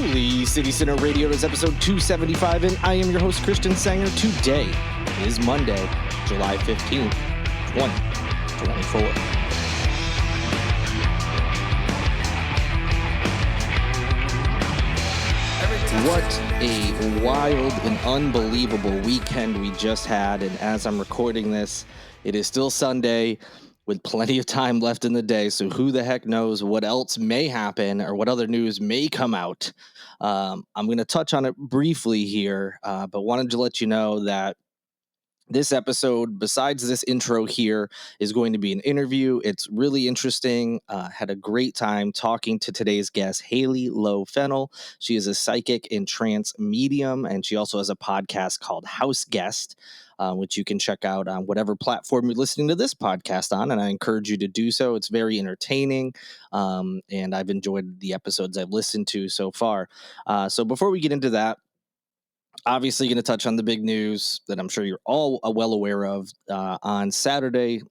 Holy City Center Radio is episode 275, and I am your host, Christian Sanger. Today is Monday, July 15th, 2024. What a wild and unbelievable weekend we just had, and as I'm recording this, it is still Sunday with plenty of time left in the day, so who the heck knows what else may happen or what other news may come out. I'm going to touch on it briefly here, but wanted to let you know that this episode, besides this intro here, is going to be an interview. It's really interesting. Had a great time talking to today's guest, Hailey Lowe. She is a psychic and trance medium, and she also has a podcast called House Guest, which you can check out on whatever platform you're listening to this podcast on, and I encourage you to do so. It's very entertaining, and I've enjoyed the episodes I've listened to so far. So before we get into that, obviously going to touch on the big news that I'm sure you're all well aware of. On Saturday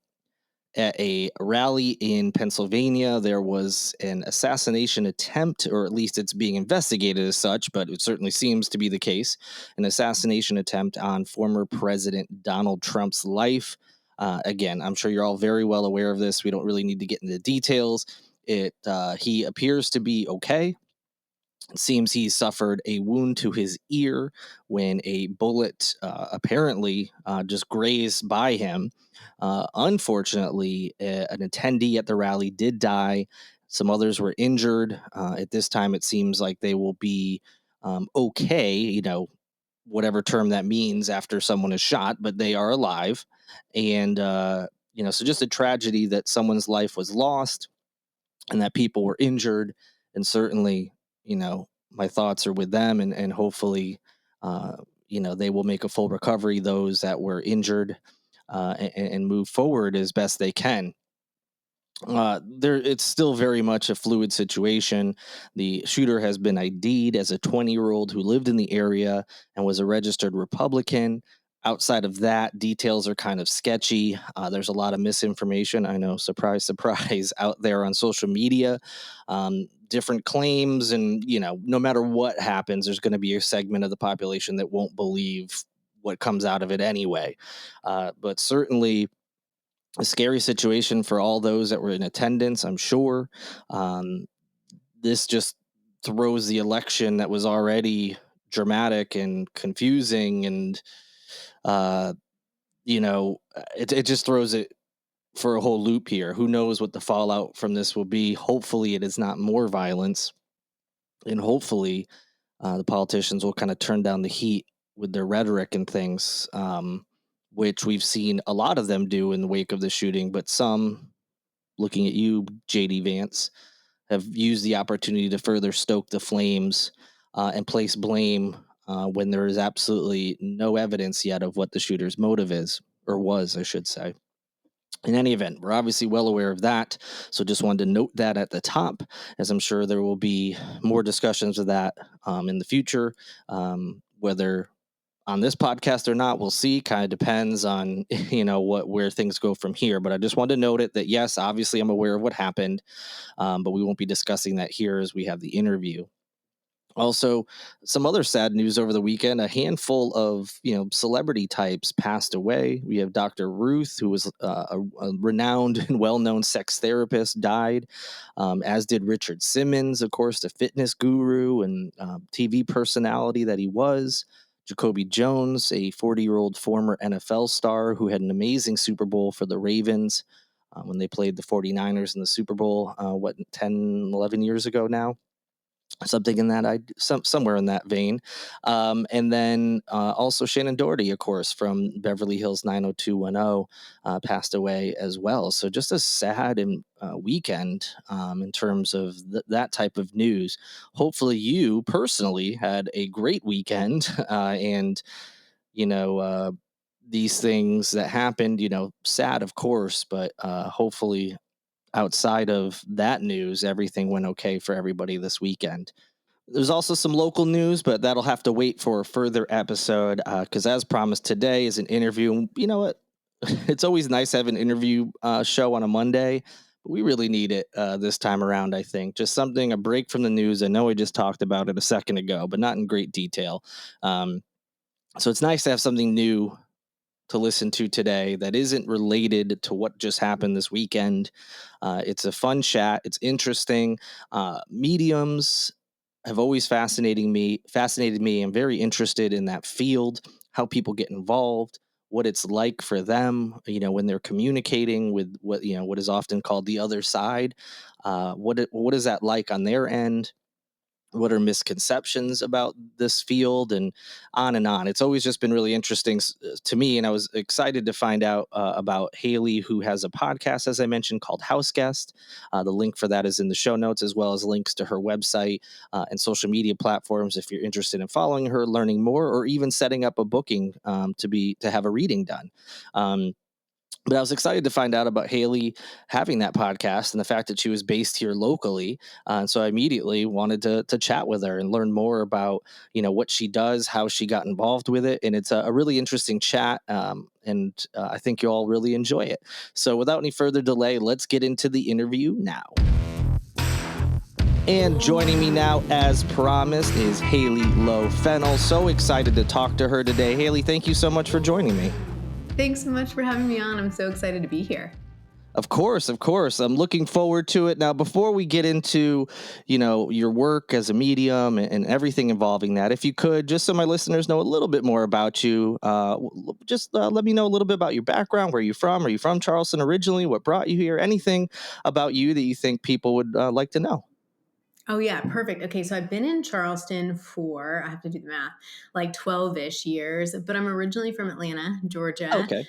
at a rally in Pennsylvania, there was an assassination attempt, or at least it's being investigated as such, but it certainly seems to be the case, an assassination attempt on former President Donald Trump's life. Again, I'm sure you're all very well aware of this. We don't really need to get into the details. He appears to be okay. It seems he suffered a wound to his ear when a bullet apparently just grazed by him. Unfortunately, an attendee at the rally did die. Some others were injured. At this time, it seems like they will be okay, whatever term that means after someone is shot, but they are alive. And, so just a tragedy that someone's life was lost and that people were injured. And certainly, my thoughts are with them, and hopefully, they will make a full recovery, those that were injured, and move forward as best they can. It's still very much a fluid situation. The shooter has been ID'd as a 20-year-old who lived in the area and was a registered Republican. Outside of that, details are kind of sketchy. There's a lot of misinformation, I know, surprise, surprise, out there on social media. Different claims, and, no matter what happens, there's going to be a segment of the population that won't believe what comes out of it anyway. But certainly a scary situation for all those that were in attendance, I'm sure. This just throws the election that was already dramatic and confusing, and it just throws it for a whole loop here. Who knows what the fallout from this will be? Hopefully it is not more violence, and hopefully the politicians will kind of turn down the heat with their rhetoric and things, which we've seen a lot of them do in the wake of the shooting, but some, looking at you, JD Vance, have used the opportunity to further stoke the flames and place blame when there is absolutely no evidence yet of what the shooter's motive is, or was, I should say. In any event, we're obviously well aware of that, so just wanted to note that at the top, as I'm sure there will be more discussions of that in the future, whether on this podcast or not, we'll see. Kind of depends on, where things go from here. But I just wanted to note it that, yes, obviously I'm aware of what happened, but we won't be discussing that here as we have the interview. Also, some other sad news over the weekend. A handful of, celebrity types passed away. We have Dr. Ruth, who was a renowned and well-known sex therapist, died, as did Richard Simmons, of course, the fitness guru and TV personality that he was. Jacoby Jones, a 40-year-old former NFL star who had an amazing Super Bowl for the Ravens when they played the 49ers in the Super Bowl, 10, 11 years ago now. Something in that, somewhere in that vein. And then also Shannon Doherty, of course, from Beverly Hills 90210, passed away as well. So just a sad and weekend in terms of that type of news. Hopefully you personally had a great weekend and, these things that happened, sad, of course, but hopefully outside of that news, everything went okay for everybody this weekend. There's also some local news, but that'll have to wait for a further episode because as promised, today is an interview. You know what? It's always nice to have an interview show on a Monday, but we really need it this time around, I think. Just something, a break from the news. I know we just talked about it a second ago, but not in great detail. Um, so it's nice to have something new to listen to today that isn't related to what just happened this weekend. It's a fun chat. It's interesting. Mediums have always fascinated me. I'm very interested in that field, how people get involved, what it's like for them, when they're communicating with what is often called the other side. What is that like on their end? What are misconceptions about this field, and on and on. It's always just been really interesting to me, and I was excited to find out about Hailey, who has a podcast, as I mentioned, called House Guest. The link for that is in the show notes, as well as links to her website and social media platforms if you're interested in following her, learning more, or even setting up a booking to have a reading done. But I was excited to find out about Hailey having that podcast and the fact that she was based here locally. And so I immediately wanted to chat with her and learn more about, what she does, how she got involved with it. And it's a really interesting chat. And I think you all really enjoy it. So without any further delay, let's get into the interview now. And joining me now, as promised, is Hailey Lowe Fennell. So excited to talk to her today. Hailey, thank you so much for joining me. Thanks so much for having me on. I'm so excited to be here. Of course, of course. I'm looking forward to it. Now, before we get into, your work as a medium and everything involving that, if you could, just so my listeners know a little bit more about you, just let me know a little bit about your background. Where are you from? Are you from Charleston originally? What brought you here? Anything about you that you think people would like to know? Oh, yeah. Perfect. Okay. So I've been in Charleston for, I have to do the math, like 12-ish years, but I'm originally from Atlanta, Georgia. Okay.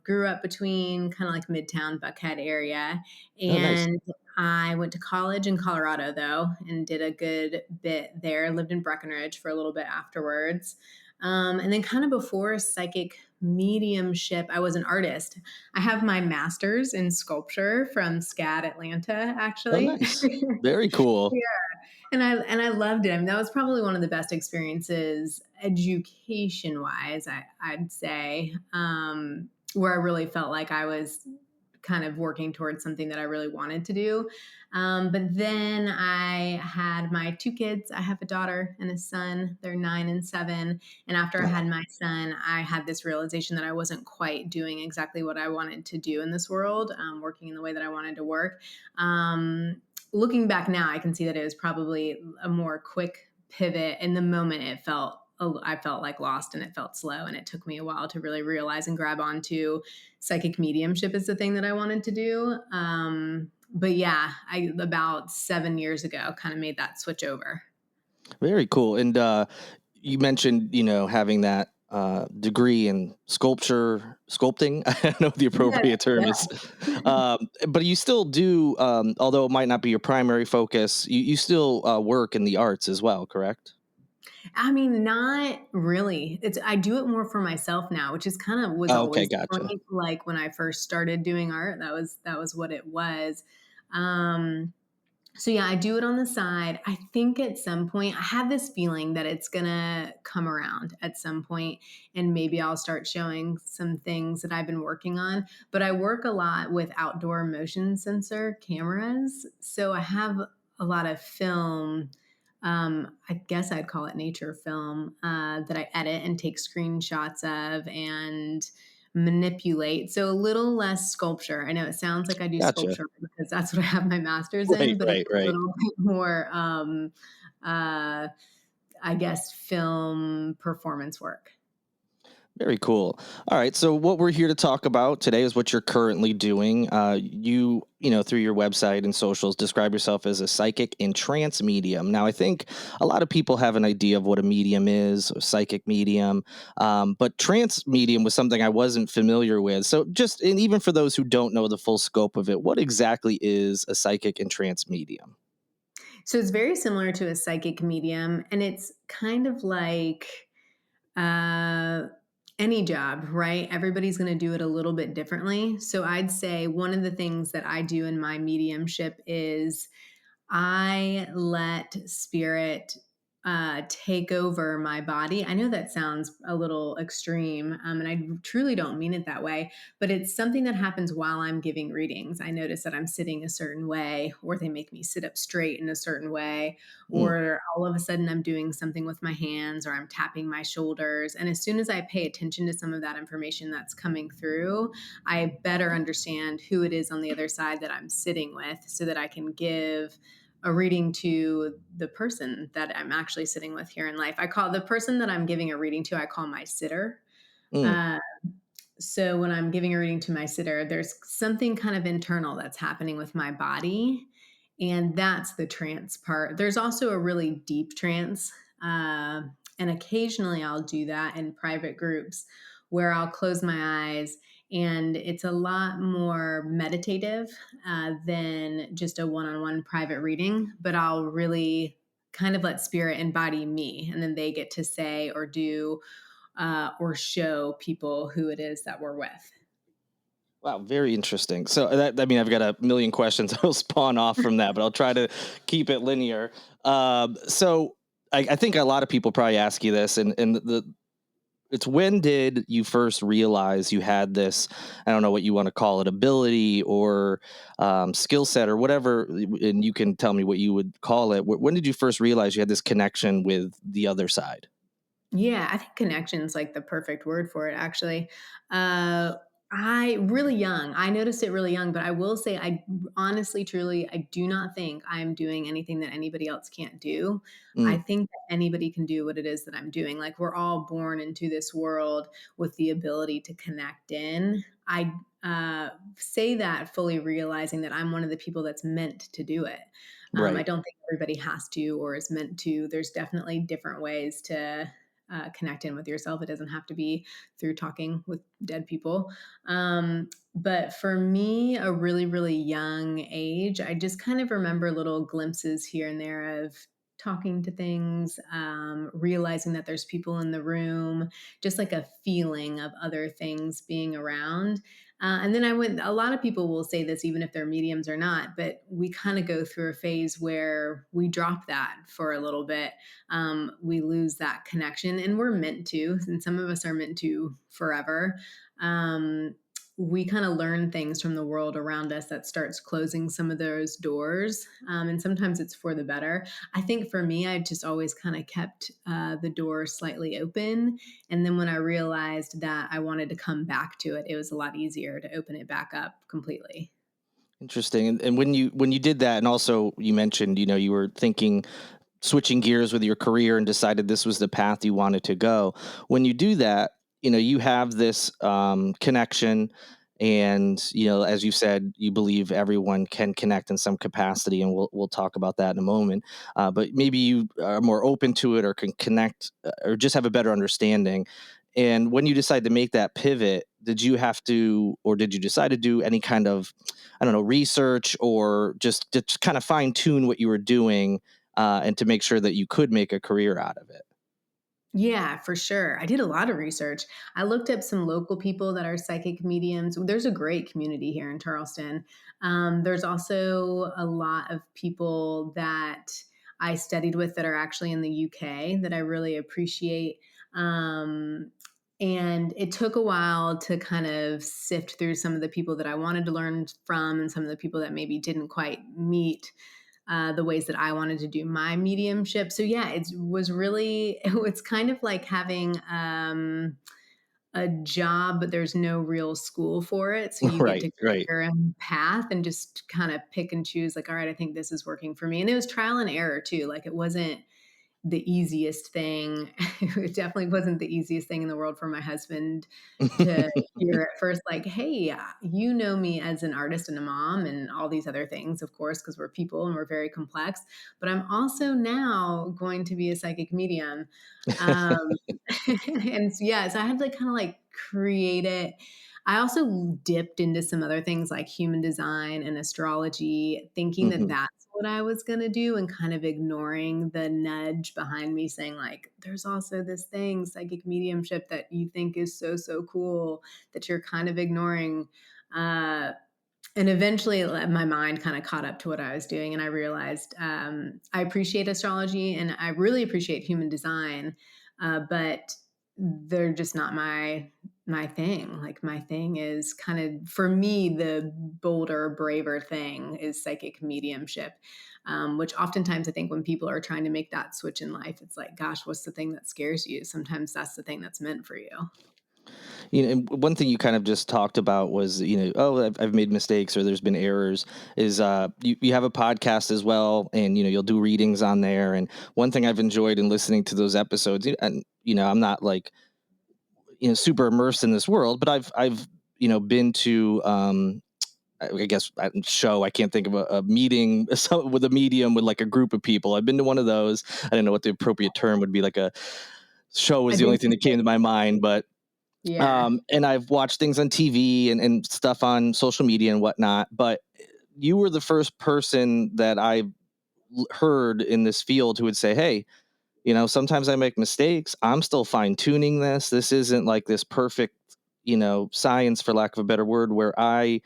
Grew up between kind of like Midtown, Buckhead area. Oh, nice. And I went to college in Colorado, though, and did a good bit there. Lived in Breckenridge for a little bit afterwards. And then kind of before psychic mediumship, I was an artist. I have my master's in sculpture from SCAD Atlanta, Oh, actually. nice. Very cool. Yeah. And I loved it. I mean, that was probably one of the best experiences education wise, I'd say, where I really felt like I was kind of working towards something that I really wanted to do. But then I had my two kids. I have a daughter and a son. They're 9 and 7. And after I Oh, had my son, I had this realization that I wasn't quite doing exactly what I wanted to do in this world, working in the way that I wanted to work. Looking back now, I can see that it was probably a more quick pivot. In the moment, I felt like lost and it felt slow. And it took me a while to really realize and grab onto psychic mediumship is the thing that I wanted to do. But yeah, I about 7 years ago kind of made that switch over. very cool. And you mentioned, having that degree in sculpting. I don't know what the Yeah, appropriate term is. But you still do, although it might not be your primary focus, you still work in the arts as well, correct? I mean, not really. I do it more for myself now, which is kind of was Oh, okay, always the gotcha. point. Like when I first started doing art, that was what it was. Um, So yeah, I do it on the side. I think at some point I have this feeling that it's gonna come around at some point, and maybe I'll start showing some things that I've been working on. But I work a lot with outdoor motion sensor cameras, so I have a lot of film. I guess I'd call it nature film that I edit and take screenshots of and manipulate. So a little less sculpture. I know it sounds like I do Gotcha. sculpture because that's what I have my master's Right, in, but it's right, a right. little bit more, uh, I guess, film performance work. Very cool. All right. So what we're here to talk about today is what you're currently doing. Through your website and socials, describe yourself as a psychic and trance medium. Now, I think a lot of people have an idea of what a medium is, a psychic medium, but trance medium was something I wasn't familiar with. So and even for those who don't know the full scope of it, what exactly is a psychic and trance medium? So it's very similar to a psychic medium, and it's kind of like uh, any job, right? Everybody's going to do it a little bit differently. So I'd say one of the things that I do in my mediumship is I let spirit take over my body. I know that sounds a little extreme, and I truly don't mean it that way, but it's something that happens while I'm giving readings. I notice that I'm sitting a certain way, or they make me sit up straight in a certain way, Mm, or all of a sudden I'm doing something with my hands, or I'm tapping my shoulders. And as soon as I pay attention to some of that information that's coming through, I better understand who it is on the other side that I'm sitting with so that I can give a reading to the person that I'm actually sitting with here in life. I call the person that I'm giving a reading to, I call my sitter. mm. Uh, so when I'm giving a reading to my sitter, there's something kind of internal that's happening with my body. And that's the trance part. There's also a really deep trance. Uh, and occasionally I'll do that in private groups where I'll close my eyes, and it's a lot more meditative than just a one on one private reading. But I'll really kind of let spirit embody me, and then they get to say or do or show people who it is that we're with. Wow, very interesting. So that, I mean, I've got a million questions that'll spawn off from that, but I'll try to keep it linear. So I think a lot of people probably ask you this, and it's when did you first realize you had this? I don't know what you want to call it, ability or skill set or whatever, and you can tell me what you would call it. When did you first realize you had this connection with the other side? Yeah, I think connection's like the perfect word for it, actually. Uh, I really young. I noticed it really young, but I will say, I honestly, truly, I do not think I'm doing anything that anybody else can't do. I Mm, think that anybody can do what it is that I'm doing. Like, we're all born into this world with the ability to connect in. I say that fully realizing that I'm one of the people that's meant to do it. I right. don't think everybody has to or is meant to. There's definitely different ways to connect in with yourself. It doesn't have to be through talking with dead people. But for me, a really, really young age, I just kind of remember little glimpses here and there of talking to things, realizing that there's people in the room, just like a feeling of other things being around. And then I went, a lot of people will say this, even if they're mediums or not, but we kind of go through a phase where we drop that for a little bit. We lose that connection, and we're meant to, and some of us are meant to forever. um, we kind of learn things from the world around us that starts closing some of those doors, and sometimes it's for the better. I think for me, I just always kind of kept the door slightly open, and then when I realized that I wanted to come back to it, it was a lot easier to open it back up completely. Interesting. And when you did that, and also you mentioned, you were thinking switching gears with your career and decided this was the path you wanted to go. When you do that, you have this connection, and as you said, you believe everyone can connect in some capacity, and we'll talk about that in a moment. But maybe you are more open to it, or can connect, or just have a better understanding. And when you decide to make that pivot, did you have to, or did you decide to do any kind of, I don't know, research, or just to kind of fine tune what you were doing, and to make sure that you could make a career out of it? Yeah, for sure. I did a lot of research. I looked up some local people that are psychic mediums. There's a great community here in Charleston. There's also a lot of people that I studied with that are actually in the UK that I really appreciate. And it took a while to kind of sift through some of the people that I wanted to learn from and some of the people that maybe didn't quite meet the ways that I wanted to do my mediumship. So yeah, it was really it's kind of like having a job, but there's no real school for it. So you get Right, to create right. your own path and just kind of pick and choose. Like, all right, I think this is working for me. And it was trial and error too. Like, it wasn't the easiest thing. It definitely wasn't the easiest thing in the world for my husband to hear at first, like, "Hey, you know me as an artist and a mom and all these other things, of course, because we're people and we're very complex, but I'm also now going to be a psychic medium." Um, and so, yeah, so I had to kind of like create it. I also dipped into some other things like human design and astrology, thinking that Mhm. that's what I was going to do, and kind of ignoring the nudge behind me saying, like, there's also this thing, psychic mediumship, that you think is so, so cool that you're kind of ignoring. Uh, And eventually, my mind kind of caught up to what I was doing, and I realized I appreciate astrology and I really appreciate human design, but they're just not my thing. Like my thing is kind of for me the bolder, braver thing is psychic mediumship, which oftentimes I think when people are trying to make that switch in life, it's like, gosh, what's the thing that scares you? Sometimes that's the thing that's meant for you. And one thing you kind of just talked about was, oh, I've made mistakes or there's been errors. Is you have a podcast as well, and you'll do readings on there. And one thing I've enjoyed in listening to those episodes, and I'm not like super immersed in this world, but I've been to I guess show. I can't think of a meeting with a medium with like a group of people. I've been to one of those. I don't know what the appropriate term would be. Like a show was I've the only been thing that came to my mind, but yeah. and I've watched things on TV and stuff on social media and whatnot. But you were the first person that I heard in this field who would say, "Hey, sometimes I make mistakes. I'm still fine tuning this. This isn't like this perfect, science, for lack of a better word, where I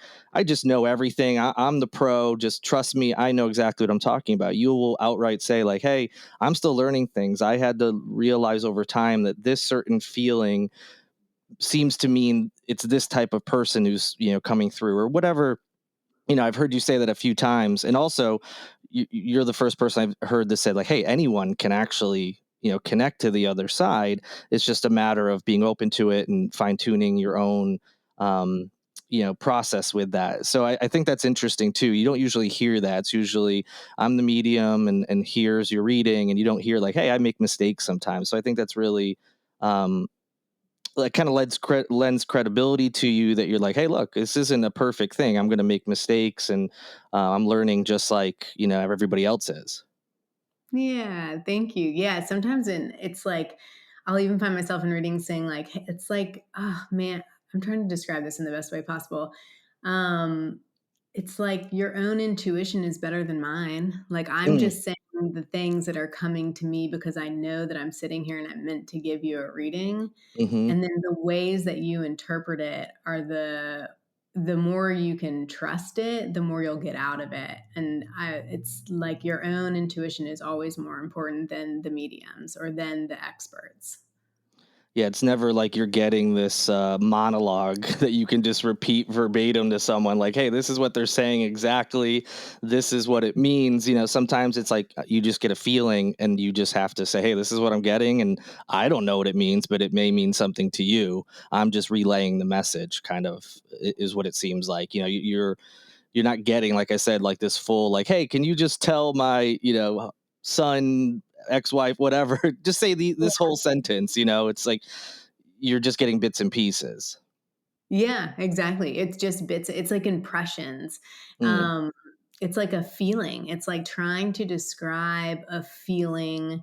just know everything. I'm the pro. Just trust me. I know exactly what I'm talking about." You will outright say like, "Hey, I'm still learning things. I had to realize over time that this certain feeling seems to mean it's this type of person who's coming through or whatever." I've heard you say that a few times, and also you're the first person I've heard this say like, "Hey, anyone can actually connect to the other side. It's just a matter of being open to it and fine tuning your own um, process with that." So I think that's interesting too. You don't usually hear that. It's usually I'm the medium and here's your reading, and you don't hear like, "Hey, I make mistakes sometimes." So I think that's really um, like kind of lends credibility to you that you're like, "Hey, look, this isn't a perfect thing. I'm going to make mistakes, and I'm learning just like everybody else is." Yeah, thank you. Yeah, sometimes it's like I'll even find myself in readings saying like it's like, oh man, I'm trying to describe this in the best way possible. Um it's like your own intuition is better than mine. Like I'm Mm, just saying the things that are coming to me because I know that I'm sitting here and I'm meant to give you a reading. hmm And then the ways that you interpret it are the more you can trust it, the more you'll get out of it. And it's like your own intuition is always more important than the mediums or than the experts. Yeah, it's never like you're getting this monologue that you can just repeat verbatim to someone. Like, "Hey, this is what they're saying exactly. This is what it means." Sometimes it's like you just get a feeling, and you just have to say, "Hey, this is what I'm getting, and I don't know what it means, but it may mean something to you. I'm just relaying the message." Kind of is what it seems like. You're not getting, like I said, like this full like, "Hey, can you just tell my son, ex-wife, whatever, just say this whole sentence." It's like you're just getting bits and pieces. Yeah, exactly. It's just bits. It's like impressions. Mm, Um, it's like a feeling. It's like trying to describe a feeling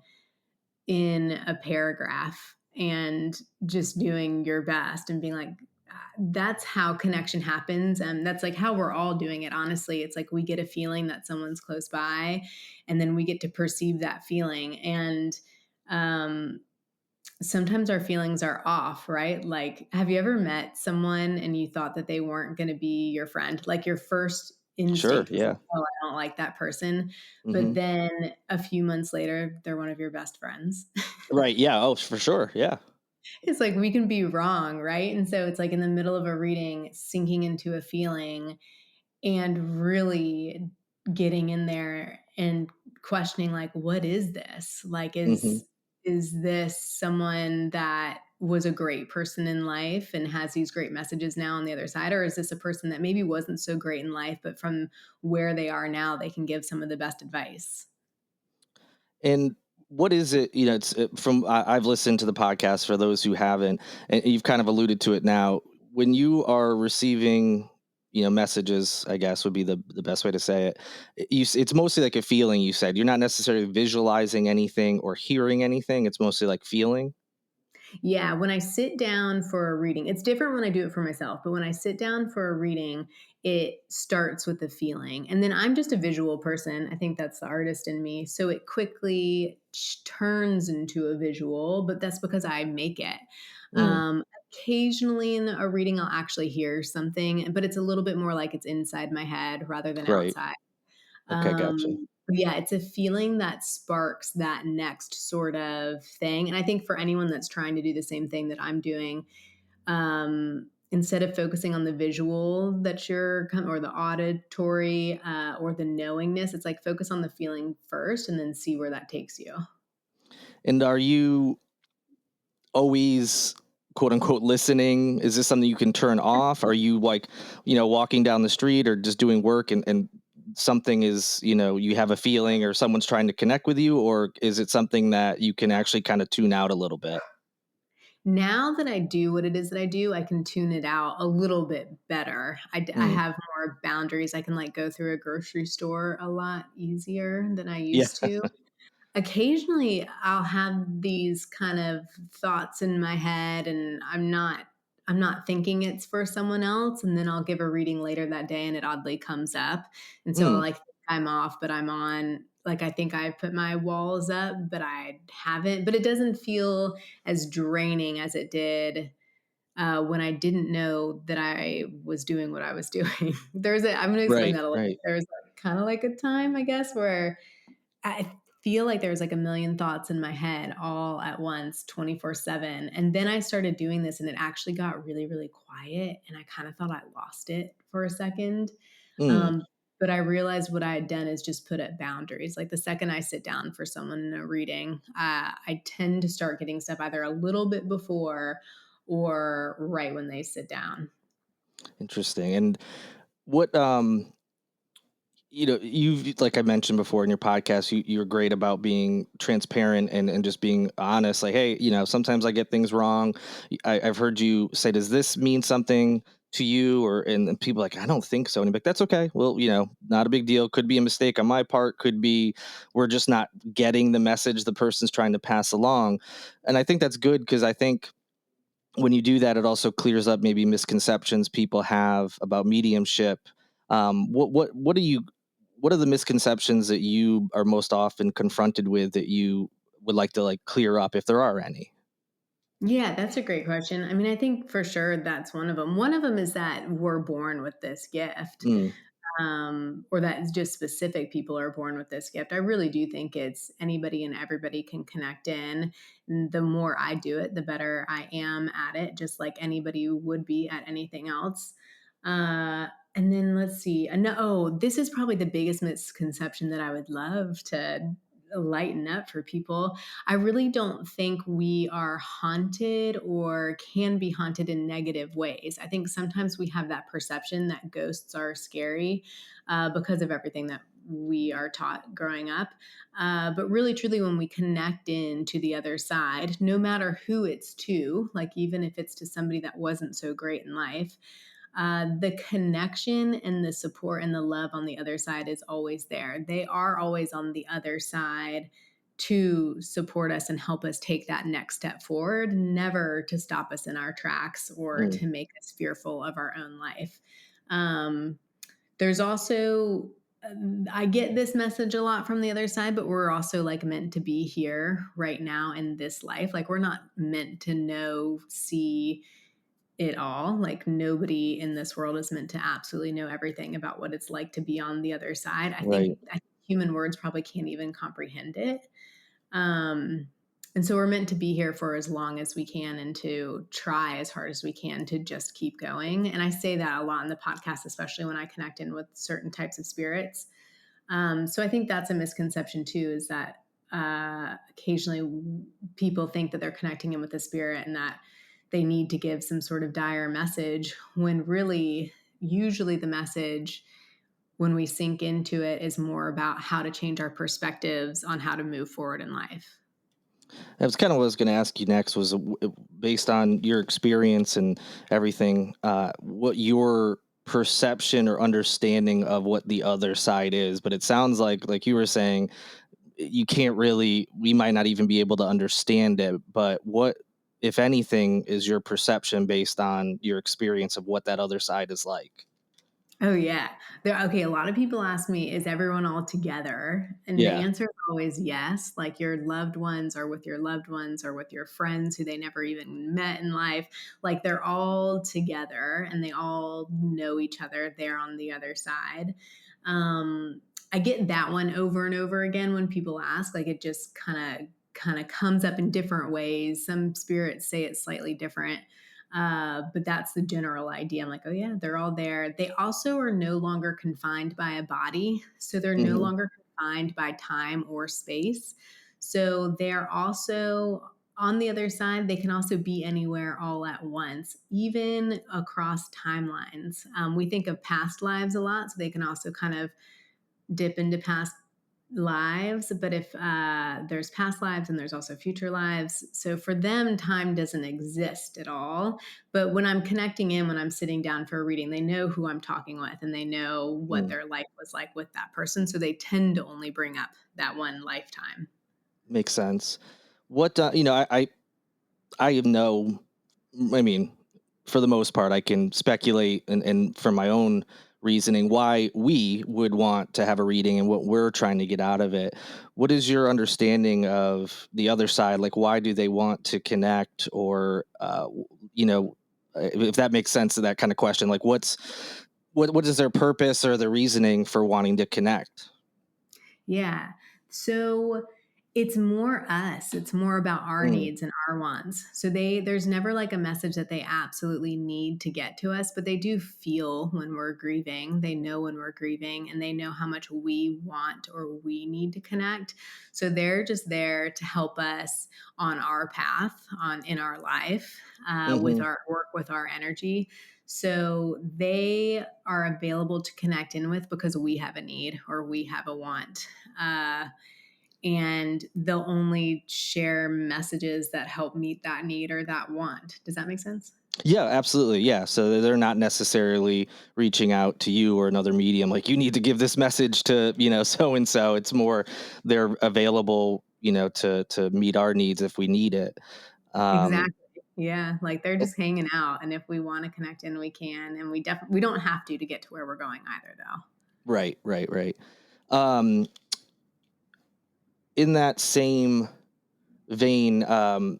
in a paragraph and just doing your best and being like, that's how connection happens. And that's like how we're all doing it. Honestly, it's like we get a feeling that someone's close by and then we get to perceive that feeling. And um, sometimes our feelings are off, right? Like, have you ever met someone and you thought that they weren't going to be your friend? Like, your first sure, instinct was like, yeah. oh, I don't like that person. But Hmm. then a few months later, they're one of your best friends. Right, yeah, oh, for sure, yeah. It's like we can be wrong, right? And so it's like in the middle of a reading, sinking into a feeling and really getting in there and questioning like what is this? Like Hmm. is this someone that was a great person in life and has these great messages now on the other side, or is this a person that maybe wasn't so great in life but from where they are now they can give some of the best advice? And what is it? It's from I've listened to the podcast for those who haven't, and you've kind of alluded to it now. When you are receiving, messages, I guess would be the best way to say it. It's mostly like a feeling. You said you're not necessarily visualizing anything or hearing anything. It's mostly like feeling. Yeah, when I sit down for a reading, it's different when I do it for myself, but when I sit down for a reading, it starts with the feeling. And then I'm just a visual person. I think that's the artist in me. So it quickly turns into a visual, but that's because I make it. Mm, Occasionally in a reading, I'll actually hear something, but it's a little bit more like it's inside my head rather than right. outside. Okay, gotcha. But yeah, it's a feeling that sparks that next sort of thing. And I think for anyone that's trying to do the same thing that I'm doing, instead of focusing on the visual that or the auditory or the knowingness, it's like focus on the feeling first and then see where that takes you. And are you always quote unquote listening? Is this something you can turn off? Are you like, walking down the street or just doing work and something is, you have a feeling or someone's trying to connect with you? Or is it something that you can actually kind of tune out a little bit? Now that I do what it is that I do, I can tune it out a little bit better. I Mm, have more boundaries. I can like go through a grocery store a lot easier than I yeah. used to. Occasionally, I'll have these kind of thoughts in my head, and I'm not thinking it's for someone else, and then I'll give a reading later that day, and it oddly comes up, and so I'll, Mm, like, think I'm off, but I'm on. Like, I think I put my walls up, but I haven't, but it doesn't feel as draining as it did, when I didn't know that I was doing what I was doing. I'm gonna explain right, that a little. right. There's, like, kinda like a time, I guess, where I feel like there was like a million thoughts in my head all at once, 24/7. And then I started doing this and it actually got really, really quiet. And I kind of thought I lost it for a second. Mm, Um, but I realized what I had done is just put up boundaries. Like the second I sit down for someone in a reading, I tend to start getting stuff either a little bit before or right when they sit down. interesting. And what, you've like I mentioned before in your podcast, you're great about being transparent and just being honest. Like, hey, sometimes I get things wrong. I've heard you say, "Does this mean something to you?" Or and people are like, "I don't think so." And you're like, "That's okay. Well, not a big deal. Could be a mistake on my part. Could be we're just not getting the message the person's trying to pass along." And I think that's good because I think when you do that, it also clears up maybe misconceptions people have about mediumship. What do you what are the misconceptions that you are most often confronted with that you would like to like clear up if there are any? Yeah, that's a great question. I mean, I think for sure that's one of them. One of them is that we're born with this gift, Mm, or that is just specific people are born with this gift. I really do think it's anybody and everybody can connect in. And the more I do it, the better I am at it, just like anybody would be at anything else. And then let's see. No, oh, this is probably the biggest misconception that I would love to lighten up for people. I really don't think we are haunted or can be haunted in negative ways. I think sometimes we have that perception that ghosts are scary because of everything that we are taught growing up. But really, truly, when we connect in to the other side, no matter who it's to, like even if it's to somebody that wasn't so great in life, the connection and the support and the love on the other side is always there. They are always on the other side to support us and help us take that next step forward, never to stop us in our tracks or mm, to make us fearful of our own life. Um, there's also, I get this message a lot from the other side, but we're also like meant to be here right now in this life. Like we're not meant to know, see, it all. Like nobody in this world is meant to absolutely know everything about what it's like to be on the other side. right. I think human words probably can't even comprehend it. Um, and so we're meant to be here for as long as we can and to try as hard as we can to just keep going. And I say that a lot in the podcast, especially when I connect in with certain types of spirits. So I think that's a misconception too, is that occasionally people think that they're connecting in with the spirit and that they need to give some sort of dire message when really, usually the message when we sink into it is more about how to change our perspectives on how to move forward in life. That's kind of what I was going to ask you next was based on your experience and everything, what your perception or understanding of what the other side is. But it sounds like you were saying, you can't really, we might not even be able to understand it, but what, if anything, is your perception based on your experience of what that other side is like? Oh, yeah. Okay, a lot of people ask me, "Is everyone all together?" And the Yeah. answer is always yes, like, your loved ones are with your loved ones or with your friends who they never even met in life, like, they're all together and they all know each other, they're on the other side. I get that one over and over again when people ask, like, it just kinda comes up in different ways. Some spirits say it's slightly different. But that's the general idea. I'm like, oh yeah, they're all there. They also are no longer confined by a body. So they're no Hmm. longer confined by time or space. So they're also on the other side, they can also be anywhere all at once, even across timelines. We think of past lives a lot, so they can also kind of dip into past lives, but if there's past lives and there's also future lives, so for them time doesn't exist at all. But when I'm connecting in, when I'm sitting down for a reading, they know who I'm talking with and they know what Mm, their life was like with that person, so they tend to only bring up that one lifetime. makes sense. What I know, I mean, for the most part, I can speculate and from my own reasoning why we would want to have a reading and what we're trying to get out of it. What is your understanding of the other side? Like, why do they want to connect? Or, if that makes sense to that kind of question, like, what is their purpose or the reasoning for wanting to connect? Yeah. So it's more us. It's more about our Mm, needs and our wants. So there's never like a message that they absolutely need to get to us, but they do feel when we're grieving. They know when we're grieving and they know how much we want or we need to connect. So they're just there to help us on our path on in our life, with hmm. our work with our energy. So they are available to connect in with because we have a need or we have a want. Uh, and they'll only share messages that help meet that need or that want. Does that make sense? Yeah, absolutely. Yeah. So they're not necessarily reaching out to you or another medium like you need to give this message to, so and so. It's more they're available, to meet our needs if we need it. Um, Exactly. Yeah, like they're oh, just hanging out, and if we want to connect in, we can, and we don't have to get to where we're going either, though. right, right, right. Um, in that same vein, I've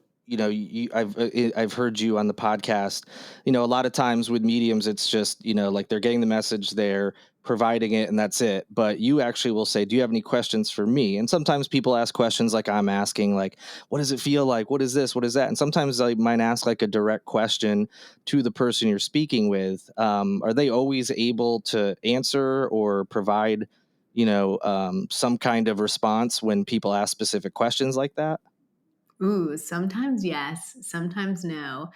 heard you on the podcast. A lot of times with mediums, it's just like they're getting the message, they're providing it, and that's it. But you actually will say, "Do you have any questions for me?" And sometimes people ask questions like I'm asking, like, "What does it feel like? What is this? What is that?" And sometimes I might ask like a direct question to the person you're speaking with. Are they always able to answer or provide? Some kind of response when people ask specific questions like that. Ooh, sometimes yes, sometimes no.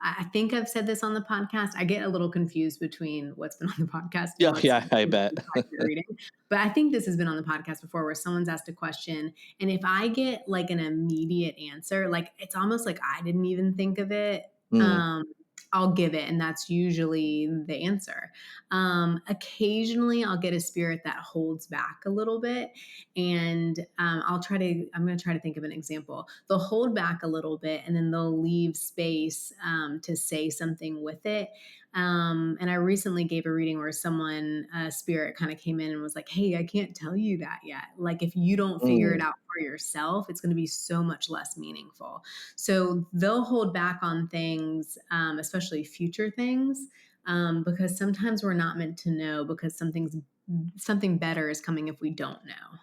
I think I've said this on the podcast. I get a little confused between what's been on the podcast and Yeah, what's yeah, I been bet. in private reading. But I think this has been on the podcast before where someone's asked a question, and if I get like an immediate answer, like it's almost like I didn't even think of it, Mm, um, I'll give it, and that's usually the answer. Occasionally, I'll get a spirit that holds back a little bit, and I'm going to try to think of an example. They'll hold back a little bit and then they'll leave space, to say something with it. And I recently gave a reading where a spirit kind of came in and was like, hey, I can't tell you that yet. Like, if you don't figure it mm, out for yourself, it's going to be so much less meaningful. So they'll hold back on things, especially future things, because sometimes we're not meant to know because something better is coming if we don't know.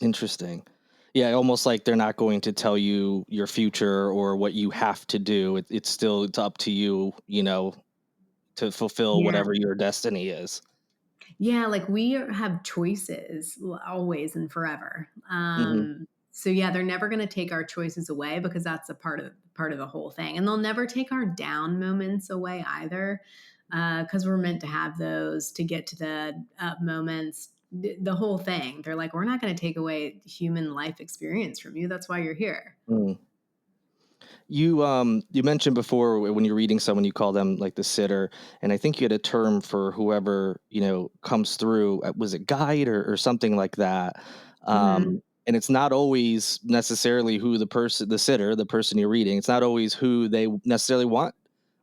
interesting. Yeah, almost like they're not going to tell you your future or what you have to do. It's up to you, to fulfill Yeah. whatever your destiny is. Yeah, like have choices always and forever. Hmm. So yeah, they're never going to take our choices away because that's a part of the whole thing. And they'll never take our down moments away either, because we're meant to have those to get to the up moments. The whole thing. They're like, we're not going to take away human life experience from you. That's why you're here. Mm. You mentioned before when you're reading someone, you call them like the sitter, and I think you had a term for whoever comes through. Was it guide or something like that? Mhm. And it's not always necessarily who the sitter, the person you're reading. It's not always who they necessarily want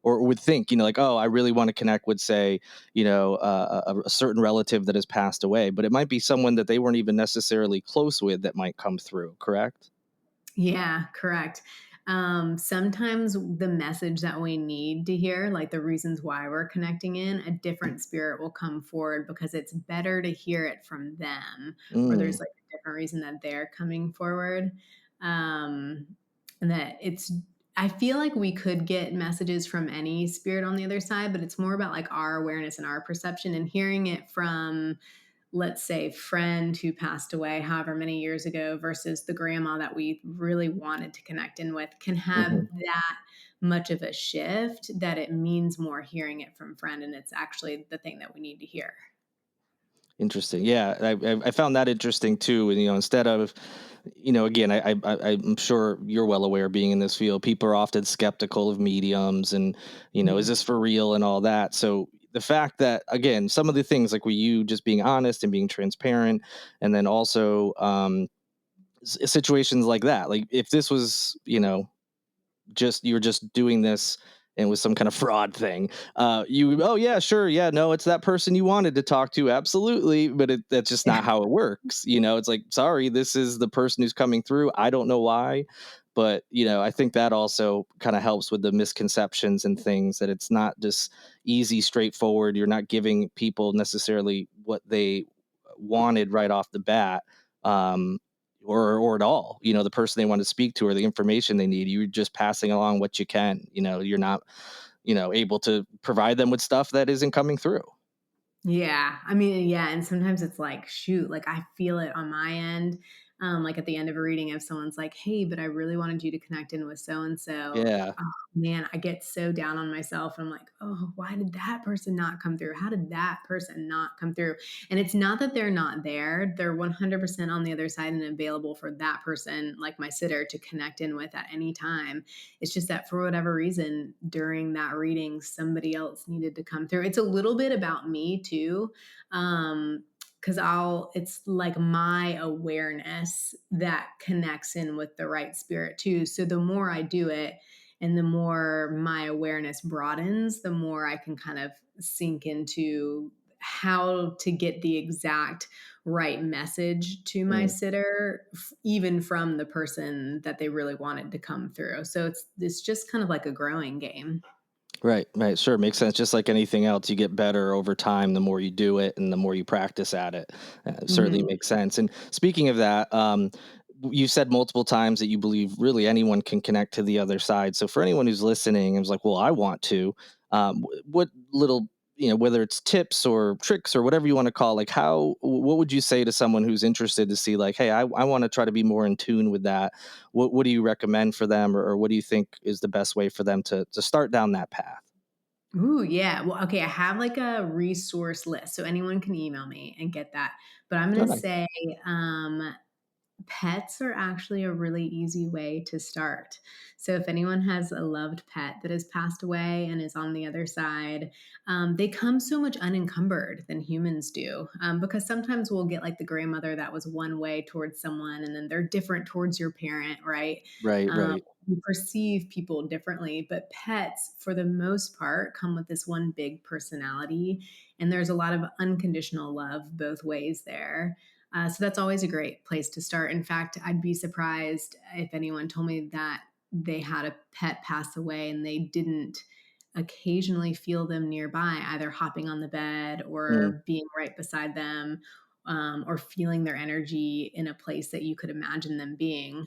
or would think, like, oh, I really want to connect with, say, a certain relative that has passed away, but it might be someone that they weren't even necessarily close with that might come through. Correct? Yeah, correct. Sometimes the message that we need to hear, like the reasons why we're connecting in, a different spirit will come forward because it's better to hear it from them, or Mm, there's like a different reason that they're coming forward. Um, and that it's, I feel like we could get messages from any spirit on the other side, but it's more about like our awareness and our perception, and hearing it from, let's say, friend who passed away however many years ago versus the grandma that we really wanted to connect in with can have mhm. that much of a shift that it means more hearing it from friend, and it's actually the thing that we need to hear. Interesting. Yeah, I found that interesting too. And instead of, again, I'm sure you're well aware, being in this field, people are often skeptical of mediums, and is Mhm. this for real and all that. So the fact that, again, some of the things like with you just being honest and being transparent, and then also situations like that, like if this was, just you're just doing this and with some kind of fraud thing, you, oh yeah, sure, yeah, no, it's that person you wanted to talk to, absolutely, but that's just Yeah. not how it works. It's like, sorry, this is the person who's coming through, I don't know why. But I think that also kind of helps with the misconceptions and things, that it's not just easy, straightforward. You're not giving people necessarily what they wanted right off the bat. um, or at all, the person they want to speak to or the information they need. You're just passing along what you can. You're not, able to provide them with stuff that isn't coming through. Yeah. I mean, yeah, and sometimes it's like, shoot, like I feel it on my end. Like at the end of a reading, if someone's like, "Hey, but I really wanted you to connect in with so and so." Yeah. Oh man, I get so down on myself, and I'm like, "Oh, why did that person not come through? How did that person not come through?" And it's not that they're not there. They're 100% on the other side and available for that person, like my sitter, to connect in with at any time. It's just that for whatever reason, during that reading, somebody else needed to come through. It's a little bit about me too. Because it's like my awareness that connects in with the right spirit too. So the more I do it, and the more my awareness broadens, the more I can kind of sink into how to get the exact right message to my Mm. sitter, even from the person that they really wanted to come through. So it's just kind of like a growing game. Right, right. Sure, makes sense. Just like anything else, you get better over time the more you do it and the more you practice at it. Certainly Mhm. makes sense. And speaking of that, you said multiple times that you believe really anyone can connect to the other side. So for anyone who's listening and is like, well, I want to, what little, whether it's tips or tricks or whatever you want to call, like what would you say to someone who's interested to see, like, hey, I want to try to be more in tune with that. What do you recommend for them, or what do you think is the best way for them to start down that path? Ooh, yeah. Well, okay, I have like a resource list, so anyone can email me and get that. But I'm Oh, gonna nice. say, um, pets are actually a really easy way to start. So, if anyone has a loved pet that has passed away and is on the other side, they come so much unencumbered than humans do. Because sometimes we'll get like the grandmother that was one way towards someone, and then they're different towards your parent, right? Right, Um, right. we perceive people differently, but pets, for the most part, come with this one big personality, and there's a lot of unconditional love both ways there. So that's always a great place to start. In fact, I'd be surprised if anyone told me that they had a pet pass away and they didn't occasionally feel them nearby, either hopping on the bed Mm, or being right beside them, or feeling their energy in a place that you could imagine them being.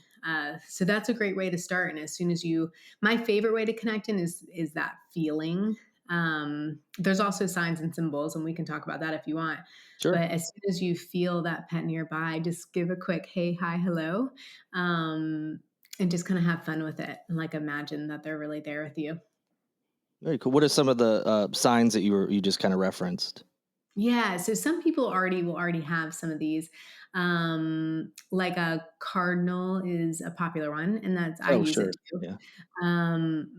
So that's a great way to start. And as soon as you, my favorite way to connect in is that feeling. There's also signs and symbols, and we can talk about that if you want. sure. But as soon as you feel that pet nearby, just give a quick hey, hi, hello, um, and just kind of have fun with it. And like imagine that they're really there with you. Very cool. What are some of the signs that you just kind of referenced? Yeah, so some people already will already have some of these. Like a cardinal is a popular one, and that's I Oh, use it sure. too. Yeah.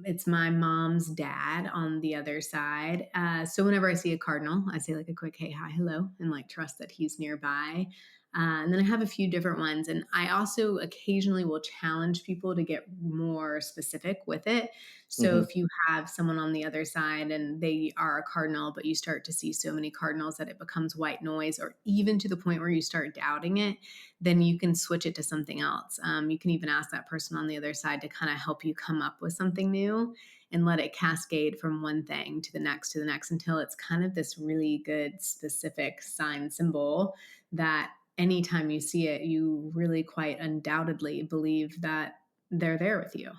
It's my mom's dad on the other side. So whenever I see a cardinal, I say like a quick hey, hi, hello, and like trust that he's nearby. And then I have a few different ones. And I also occasionally will challenge people to get more specific with it. So Hmm. if you have someone on the other side and they are a cardinal, but you start to see so many cardinals that it becomes white noise, or even to the point where you start doubting it, then you can switch it to something else. You can even ask that person on the other side to kind of help you come up with something new and let it cascade from one thing to the next until it's kind of this really good specific sign symbol that anytime you see it, you really quite undoubtedly believe that they're there with you.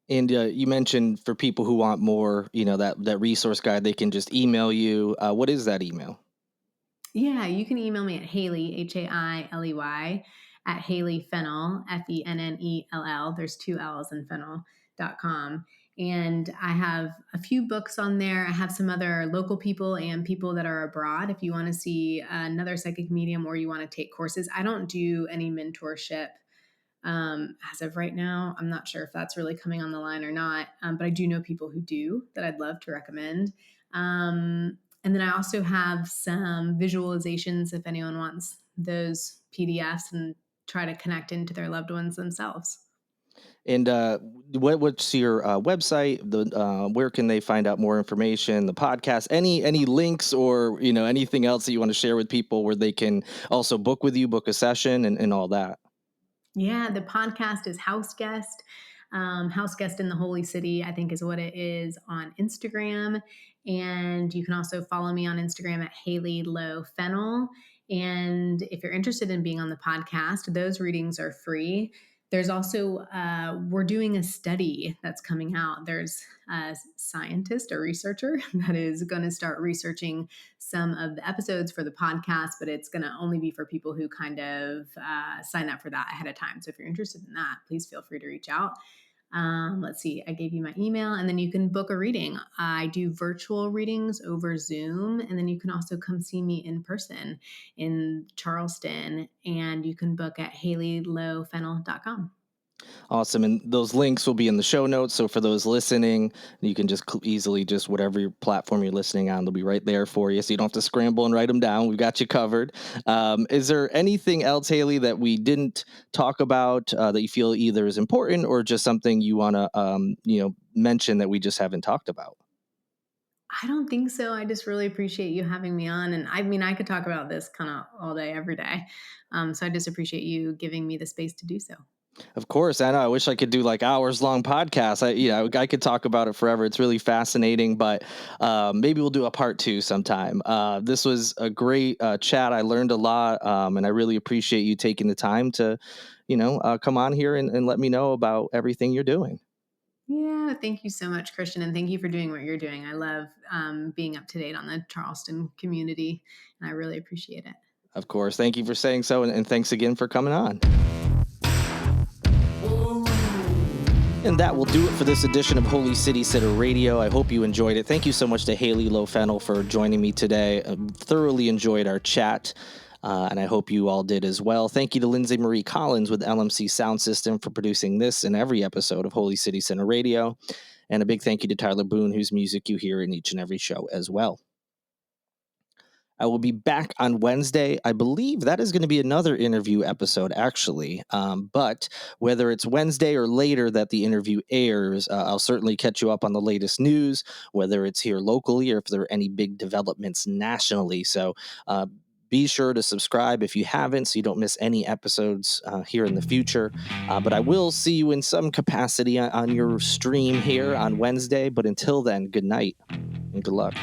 And you mentioned for people who want more, that resource guide, they can just email you. What is that email? Yeah, you can email me at Hailey, Hailey, at Hailey Fennell, Fennell. There's two L's in Fennell.com. And I have a few books on there. I have some other local people and people that are abroad. If you want to see another psychic medium or you want to take courses, I don't do any mentorship as of right now. I'm not sure if that's really coming on the line or not, but I do know people who do that I'd love to recommend. And then I also have some visualizations if anyone wants those PDFs and try to connect into their loved ones themselves. And what's your website? Where can they find out more information? The podcast, any links, or anything else that you want to share with people where they can also book with you, book a session, and all that. Yeah, the podcast is House Guest. House Guest in the Holy City, I think is what it is on Instagram. And you can also follow me on Instagram at Hailey Lowe Fennell. And if you're interested in being on the podcast, those readings are free. There's also, we're doing a study that's coming out. There's a scientist, a researcher that is going to start researching some of the episodes for the podcast, but it's going to only be for people who kind of sign up for that ahead of time. So if you're interested in that, please feel free to reach out. Let's see, I gave you my email, and then you can book a reading. I do virtual readings over Zoom, and then you can also come see me in person in Charleston, and you can book at HaileyLowFennell.com. Awesome. And those links will be in the show notes. So for those listening, you can just easily just whatever your platform you're listening on, they'll be right there for you. So you don't have to scramble and write them down. We've got you covered. Is there anything else, Hailey, that we didn't talk about that you feel either is important or just something you want to, mention that we just haven't talked about? I don't think so. I just really appreciate you having me on. And I mean, I could talk about this kind of all day, every day. So I just appreciate you giving me the space to do so. Of course, I know. I wish I could do like hours long podcasts. I could talk about it forever. It's really fascinating, but maybe we'll do a part two sometime. This was a great chat. I learned a lot, and I really appreciate you taking the time to, come on here and let me know about everything you're doing. Yeah, thank you so much, Christian, and thank you for doing what you're doing. I love being up to date on the Charleston community, and I really appreciate it. Of course. Thank you for saying so, and thanks again for coming on. And that will do it for this edition of Holy City Sitter Radio. I hope you enjoyed it. Thank you so much to Hailey Lowe Fennell for joining me today. I thoroughly enjoyed our chat, and I hope you all did as well. Thank you to Lindsay Marie Collins with LMC Sound System for producing this and every episode of Holy City Center Radio. And a big thank you to Tyler Boone, whose music you hear in each and every show as well. I will be back on Wednesday. I believe that is going to be another interview episode, actually. But whether it's Wednesday or later that the interview airs, I'll certainly catch you up on the latest news, whether it's here locally or if there are any big developments nationally. So be sure to subscribe if you haven't so you don't miss any episodes here in the future. But I will see you in some capacity on your stream here on Wednesday. But until then, good night and good luck.